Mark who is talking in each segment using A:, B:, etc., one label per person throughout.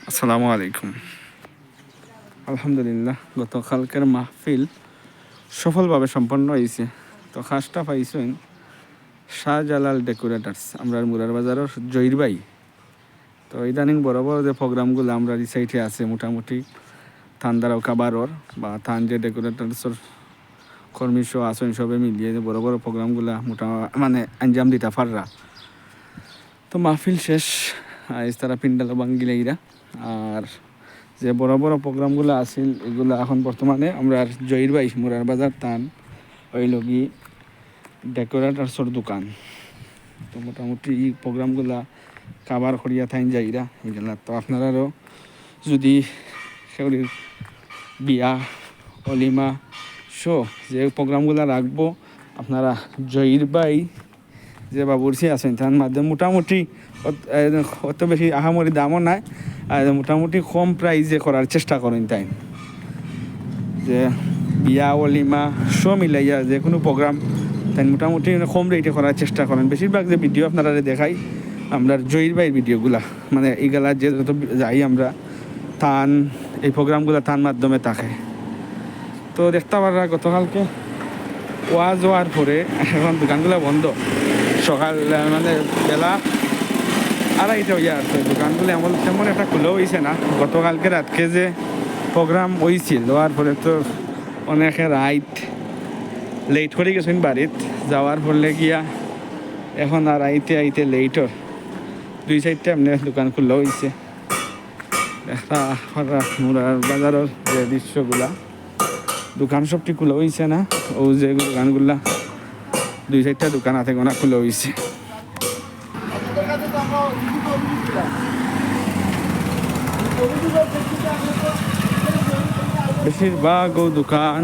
A: আসসালামু আলাইকুম। আলহামদুলিল্লাহ, গতকালকের মাহফিল সফলভাবে সম্পন্ন হয়েছে। তো খাসটা পাইছেন শাহজালাল ডেকোরেটার্স, আমরা মুরার বাজারের জহির ভাই। তো ইদানিং বড় বড় যে প্রোগ্রামগুলো আমরা এই সাইডে আছে মোটামুটি থানদারাও কাবারর বা থান যে ডেকোরেটার্সের কর্মী শো আসেন সবে মিলিয়ে যে বড় বড় প্রোগ্রামগুলো মানে আঞ্জাম দিতা ফাররা। তো মাহফিল শেষ, তারা পিন্ডাল বাঙ্গিলাইরা। আর যে বড় বড় প্রোগ্রামগুলো আসিল এগুলো এখন বর্তমানে আমরা জহির ভাই মুরার বাজার টান ওই লগি ডেকোরেটার্সর দোকান। তো মোটামুটি এই প্রোগ্রামগুলা কাবার করিয়া থাইন যাইরা এগুলা। তো আপনারারও যদি সেগুলির বিয়া অলিমা শো যে প্রোগ্রামগুলো রাখবো, আপনারা জহির ভাই যে বাবুরসি আছেন তার মাধ্যমে মোটামুটি অত বেশি আহামরি দামও নাই, আর মোটামুটি কম প্রাইজে করার চেষ্টা করেন। তাই যে বিয়া অলিমা শো মিলাইয়া যে কোনো প্রোগ্রাম তাই মোটামুটি কম রেটে করার চেষ্টা করেন। বেশিরভাগ যে ভিডিও আপনারা দেখাই আমরা জহির ভাইয়ের ভিডিওগুলা, মানে এইগুলা যে যত যাই আমরা তান এই প্রোগ্রামগুলো তার মাধ্যমে থাকে। তো দেখতে পারা গতকালকে ওয়াজ হওয়ার পরে এখন দোকানগুলো বন্ধ। সকাল মানে বেলা আড়াইটা হইয়া আছে, দোকানগুলো এমন তেমন একটা খুলেও হয়েছে না। গতকালকে রাতকে যে প্রোগ্রাম হয়েছিল হওয়ার পরে তো অনেকে রাইট লেট করে গেছেন বাড়িত যাওয়ার ফলে গিয়া এখন আর আইতে লেটর 2-4টা এমনি দোকান খুললেও হয়েছে। একটা মুরার বাজারের যে দৃশ্যগুলা দোকান সবটি খুলে হয়েছে না, ও যে দোকানগুলা 2-4টা দোকান আছে গোনা খুলে হয়েছে। বেশিরভাগ দোকান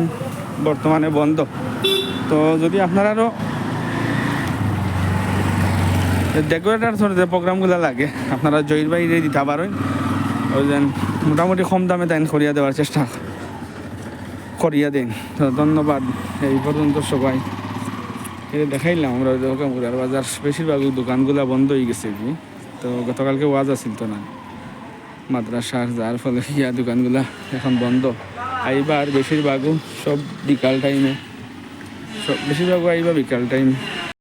A: বর্তমানে বন্ধ। তো যদি আপনারারও ডেকোরেটার যে প্রোগ্রামগুলো লাগে আপনারা জহির বাইরে দিতে পারেন, ওই যেন মোটামুটি কম দামে তাইন করিয়া দেওয়ার চেষ্টা করিয়া দিন। তো ধন্যবাদ। এই পর্যন্ত সবাই দেখাইলাম আমরা মুরার বাজার বেশিরভাগ দোকানগুলো বন্ধ হয়ে গেছে কি। তো গতকালকে ওয়াজ আসিল তো না মাদ্রাসার, যার ফলে ইয়া দোকানগুলা এখন বন্ধ। আইবার বেশিরভাগও সব বিকাল টাইমে, সব বেশিরভাগও আইবা বিকাল টাইম।